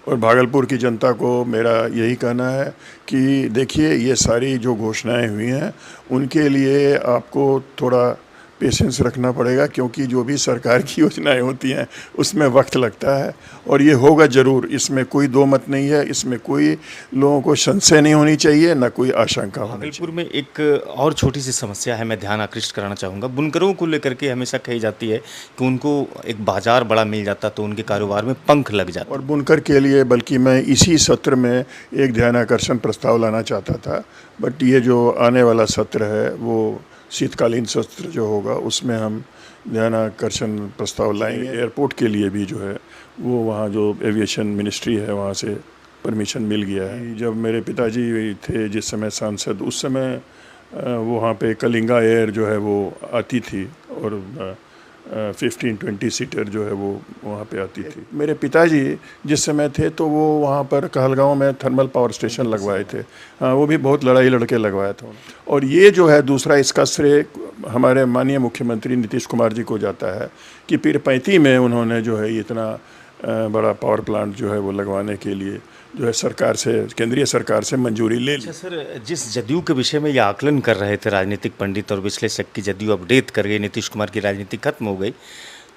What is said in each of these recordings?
और भागलपुर की जनता को मेरा यही कहना है कि देखिए, ये सारी जो घोषणाएं हुई हैं उनके लिए आपको थोड़ा पेशेंस रखना पड़ेगा, क्योंकि जो भी सरकार की योजनाएं होती हैं उसमें वक्त लगता है और ये होगा ज़रूर, इसमें कोई दो मत नहीं है। इसमें कोई लोगों को संशय नहीं होनी चाहिए, ना कोई आशंका होनी भागलपुर चाहिए। में एक और छोटी सी समस्या है, मैं ध्यान आकृष्ट कराना चाहूँगा। बुनकरों को लेकर के हमेशा कही जाती है कि उनको एक बाजार बड़ा मिल जाता तो उनके कारोबार में पंख लग और जाते। बुनकर के लिए बल्कि मैं इसी सत्र में एक ध्यानाकर्षण प्रस्ताव लाना चाहता था, बट ये जो आने वाला सत्र है वो शीतकालीन सत्र जो होगा उसमें हम ध्यानाकर्षण प्रस्ताव लाएंगे। एयरपोर्ट के लिए भी जो है वो वहाँ जो एविएशन मिनिस्ट्री है वहाँ से परमिशन मिल गया है। जब मेरे पिताजी थे जिस समय सांसद, उस समय वहाँ पे कलिंगा एयर जो है वो आती थी और 15-20 सीटर जो है वो वहाँ पे आती थी। मेरे पिताजी जिस समय थे तो वो वहाँ पर कहलगांव में थर्मल पावर स्टेशन लगवाए थे। हाँ, वो भी बहुत लड़ाई लड़के लगवाया था। और ये जो है दूसरा, इसका श्रेय हमारे माननीय मुख्यमंत्री नीतीश कुमार जी को जाता है कि पीरपैंती में उन्होंने जो है इतना बड़ा पावर प्लांट जो है वो लगवाने के लिए जो है सरकार से, केंद्रीय सरकार से मंजूरी ले ली। अच्छा सर, जिस जदयू के विषय में ये आकलन कर रहे थे राजनीतिक पंडित और विश्लेषक की जदयू अपडेट कर गई, नीतीश कुमार की राजनीति खत्म हो गई,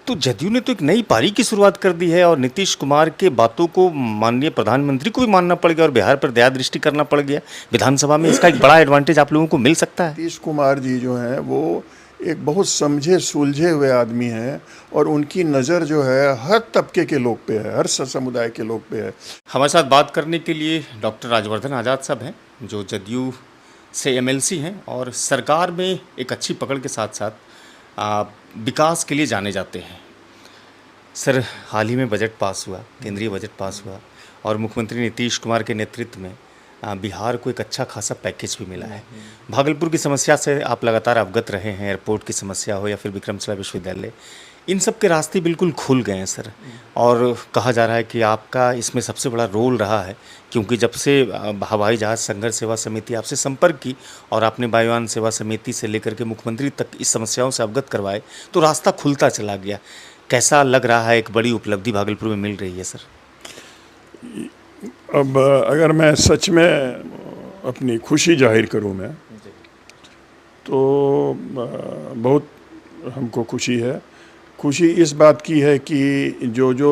तो जदयू ने तो एक नई पारी की शुरुआत कर दी है और नीतीश कुमार के बातों को माननीय प्रधानमंत्री को भी मानना पड़ गया और बिहार पर दया दृष्टि करना पड़ गया। विधानसभा में इसका एक बड़ा एडवांटेज आप लोगों को मिल सकता है। नीतीश कुमार जी जो हैं वो एक बहुत समझे सुलझे हुए आदमी हैं और उनकी नज़र जो है हर तबके के लोग पे है, हर समुदाय के लोग पे है। हमारे साथ बात करने के लिए डॉक्टर राजवर्धन आज़ाद साहब हैं, जो जदयू से एमएलसी हैं और सरकार में एक अच्छी पकड़ के साथ साथ विकास के लिए जाने जाते हैं। सर, हाल ही में बजट पास हुआ, केंद्रीय बजट पास हुआ और मुख्यमंत्री नीतीश कुमार के नेतृत्व में बिहार को एक अच्छा खासा पैकेज भी मिला है। भागलपुर की समस्या से आप लगातार अवगत रहे हैं, एयरपोर्ट की समस्या हो या फिर विक्रमशिला विश्वविद्यालय, इन सब के रास्ते बिल्कुल खुल गए हैं सर। और कहा जा रहा है कि आपका इसमें सबसे बड़ा रोल रहा है, क्योंकि जब से हवाई जहाज़ संघर्ष सेवा समिति आपसे संपर्क की और आपने वायुयान सेवा समिति से लेकर के मुख्यमंत्री तक इस समस्याओं से अवगत करवाए, तो रास्ता खुलता चला गया। कैसा लग रहा है, एक बड़ी उपलब्धि भागलपुर में मिल रही है सर? अब अगर मैं सच में अपनी खुशी जाहिर करूं मैं, तो बहुत हमको खुशी है। खुशी इस बात की है कि जो जो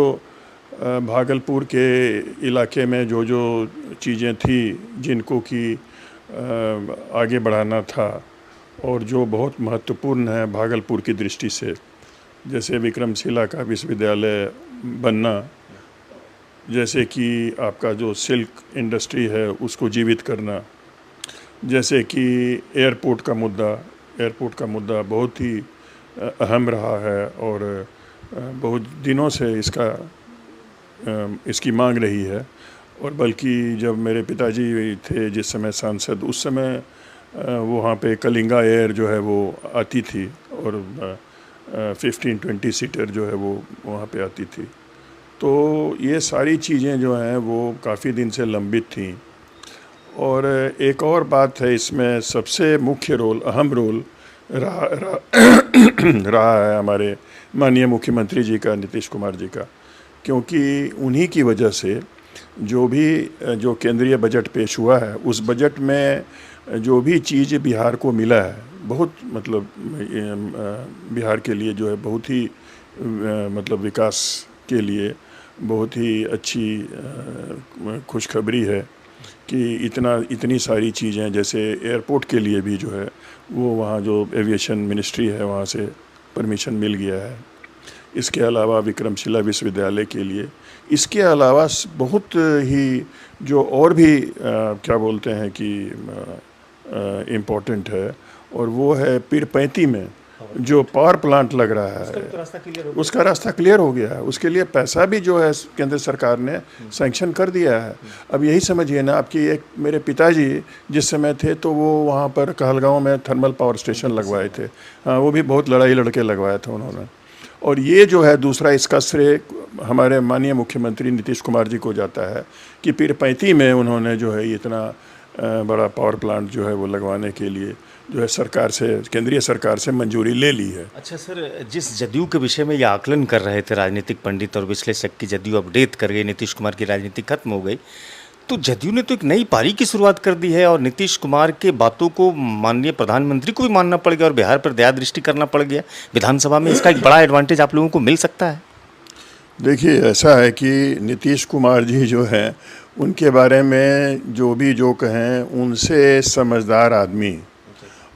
भागलपुर के इलाके में जो जो चीज़ें थी जिनको कि आगे बढ़ाना था और जो बहुत महत्वपूर्ण है भागलपुर की दृष्टि से, जैसे विक्रमशिला का विश्वविद्यालय बनना, जैसे कि आपका जो सिल्क इंडस्ट्री है उसको जीवित करना, जैसे कि एयरपोर्ट का मुद्दा बहुत ही अहम रहा है और बहुत दिनों से इसकी मांग रही है। और बल्कि जब मेरे पिताजी थे जिस समय सांसद, उस समय वहाँ पे कलिंगा एयर जो है वो आती थी और 15-20 सीटर जो है वो वहाँ पे आती थी। तो ये सारी चीज़ें जो हैं वो काफ़ी दिन से लंबित थी। और एक और बात है, इसमें सबसे मुख्य रोल, अहम रोल रहा है हमारे माननीय मुख्यमंत्री जी का, नीतीश कुमार जी का, क्योंकि उन्हीं की वजह से जो केंद्रीय बजट पेश हुआ है, उस बजट में जो भी चीज़ बिहार को मिला है, बहुत मतलब बिहार के लिए जो है बहुत ही मतलब विकास के लिए बहुत ही अच्छी खुशखबरी है कि इतनी सारी चीज़ें, जैसे एयरपोर्ट के लिए भी जो है वो वहाँ जो एविएशन मिनिस्ट्री है वहाँ से परमिशन मिल गया है। इसके अलावा विक्रमशिला विश्वविद्यालय के लिए, इसके अलावा बहुत ही जो और भी क्या बोलते हैं कि इम्पोर्टेंट है, और वो है पीरपैंती में जो पावर प्लांट लग रहा है, उसका रास्ता क्लियर हो गया है। उसके लिए पैसा भी जो है केंद्र सरकार ने सैंक्शन कर दिया है। अब यही समझिए ना आपकी, एक मेरे पिताजी जिस समय थे तो वो वहाँ पर कहलगांव में थर्मल पावर स्टेशन लगवाए थे। हाँ, वो भी बहुत लड़ाई लड़के लगवाया था उन्होंने। और ये जो है दूसरा, इसका श्रेय हमारे माननीय मुख्यमंत्री नीतीश कुमार जी को जाता है कि पीरपैंती में उन्होंने जो है इतना बड़ा पावर प्लांट जो है वो लगवाने के लिए जो है सरकार से, केंद्रीय सरकार से मंजूरी ले ली है। अच्छा सर, जिस जदयू के विषय में ये आकलन कर रहे थे राजनीतिक पंडित और विश्लेषक की जदयू अपडेट कर गई, नीतीश कुमार की राजनीति खत्म हो गई, तो जदयू ने तो एक नई पारी की शुरुआत कर दी है और नीतीश कुमार के बातों को माननीय प्रधानमंत्री को भी मानना पड़ गया और बिहार पर दया दृष्टि करना पड़ गया। विधानसभा में इसका एक बड़ा एडवांटेज आप लोगों को मिल सकता है। देखिए, ऐसा है कि नीतीश कुमार जी जो हैं, उनके बारे में जो भी जो कहें, उनसे समझदार आदमी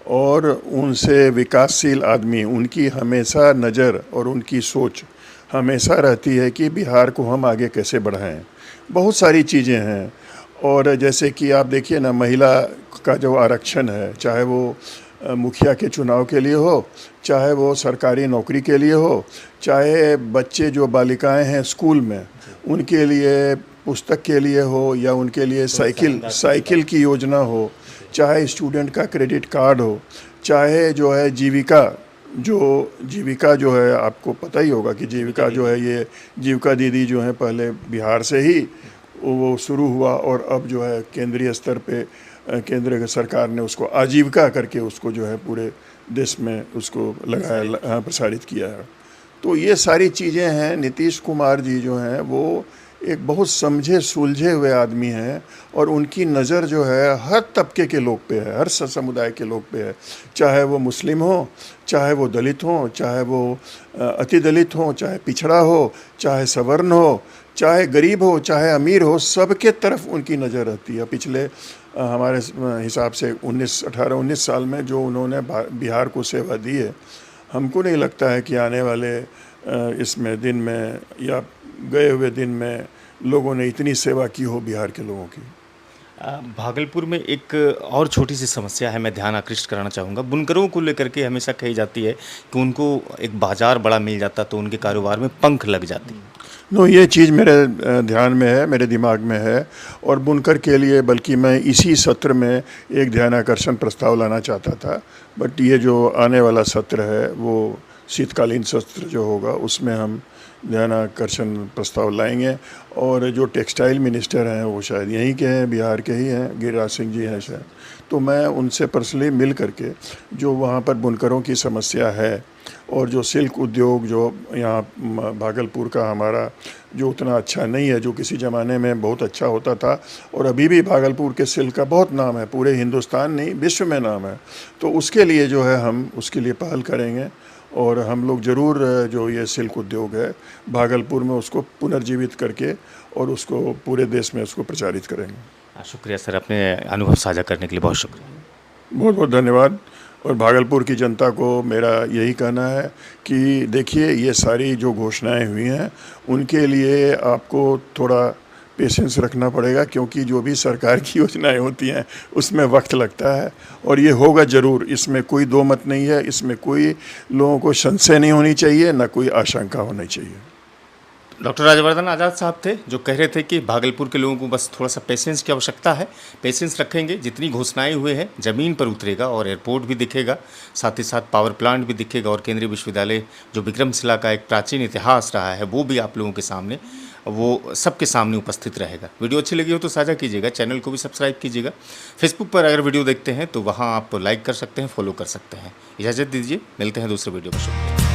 और उनसे विकासशील आदमी, उनकी हमेशा नज़र और उनकी सोच हमेशा रहती है कि बिहार को हम आगे कैसे बढ़ाएं। बहुत सारी चीज़ें हैं, और जैसे कि आप देखिए ना, महिला का जो आरक्षण है, चाहे वो मुखिया के चुनाव के लिए हो, चाहे वो सरकारी नौकरी के लिए हो, चाहे बच्चे जो बालिकाएं हैं स्कूल में उनके लिए पुस्तक के लिए हो, या उनके लिए साइकिल की योजना हो, चाहे स्टूडेंट का क्रेडिट कार्ड हो, चाहे जो है जीविका जो है, आपको पता ही होगा कि जीविका जो है, ये जीविका दीदी जो है पहले बिहार से ही वो शुरू हुआ और अब जो है केंद्रीय स्तर पे केंद्र सरकार ने उसको आजीविका करके उसको जो है पूरे देश में उसको लगाया, प्रसारित किया है। तो ये सारी चीज़ें हैं। नीतीश कुमार जी जो हैं वो एक बहुत समझे सुलझे हुए आदमी हैं, और उनकी नज़र जो है हर तबके के लोग पे है, हर समुदाय के लोग पे है, चाहे वो मुस्लिम हो, चाहे वो दलित हो, चाहे वो अति दलित हो, चाहे पिछड़ा हो, चाहे सवर्ण हो, चाहे गरीब हो, चाहे अमीर हो, सबके तरफ उनकी नज़र रहती है। पिछले हमारे हिसाब से 18-19 साल में जो उन्होंने बिहार को सेवा दी है, हमको नहीं लगता है कि आने वाले इसमें दिन में या गए हुए दिन में लोगों ने इतनी सेवा की हो बिहार के लोगों की। भागलपुर में एक और छोटी सी समस्या है, मैं ध्यान आकृष्ट कराना चाहूँगा। बुनकरों को लेकर के हमेशा कही जाती है कि उनको एक बाज़ार बड़ा मिल जाता तो उनके कारोबार में पंख लग जाती। ये चीज़ मेरे ध्यान में है, मेरे दिमाग में है, और बुनकर के लिए बल्कि मैं इसी सत्र में एक ध्यानाकर्षण प्रस्ताव लाना चाहता था, बट ये जो आने वाला सत्र है वो शीतकालीन सत्र जो होगा उसमें हम ध्यानाकर्षण प्रस्ताव लाएंगे। और जो टेक्सटाइल मिनिस्टर हैं वो शायद यहीं के हैं, बिहार के ही हैं, गिरिराज सिंह जी हैं शायद, तो मैं उनसे पर्सनली मिल करके जो वहाँ पर बुनकरों की समस्या है और जो सिल्क उद्योग जो यहाँ भागलपुर का हमारा जो उतना अच्छा नहीं है, जो किसी ज़माने में बहुत अच्छा होता था, और अभी भी भागलपुर के सिल्क का बहुत नाम है, पूरे हिंदुस्तान नहीं विश्व में नाम है, तो उसके लिए जो है हम उसके लिए पहल करेंगे, और हम लोग ज़रूर जो ये सिल्क उद्योग है भागलपुर में उसको पुनर्जीवित करके और उसको पूरे देश में उसको प्रचारित करेंगे। शुक्रिया सर, अपने अनुभव साझा करने के लिए बहुत शुक्रिया। बहुत बहुत धन्यवाद। और भागलपुर की जनता को मेरा यही कहना है कि देखिए, ये सारी जो घोषणाएं हुई हैं उनके लिए आपको थोड़ा पेशेंस रखना पड़ेगा, क्योंकि जो भी सरकार की योजनाएं होती हैं उसमें वक्त लगता है, और ये होगा ज़रूर, इसमें कोई दो मत नहीं है, इसमें कोई लोगों को संशय नहीं होनी चाहिए, ना कोई आशंका होनी चाहिए। डॉक्टर राजवर्धन आज़ाद साहब थे जो कह रहे थे कि भागलपुर के लोगों को बस थोड़ा सा पेशेंस की आवश्यकता है। पेशेंस रखेंगे, जितनी घोषणाएं हुए हैं ज़मीन पर उतरेगा और एयरपोर्ट भी दिखेगा, साथ ही साथ पावर प्लांट भी दिखेगा, और केंद्रीय विश्वविद्यालय जो विक्रमशिला का एक प्राचीन इतिहास रहा है वो भी आप लोगों के सामने, वो सबके सामने उपस्थित रहेगा। वीडियो अच्छी लगी हो तो साझा कीजिएगा, चैनल को भी सब्सक्राइब कीजिएगा। फेसबुक पर अगर वीडियो देखते हैं तो वहाँ आप लाइक कर सकते हैं, फॉलो कर सकते हैं। इजाज़त दीजिए, मिलते हैं दूसरे वीडियो पर। शुक्रिया।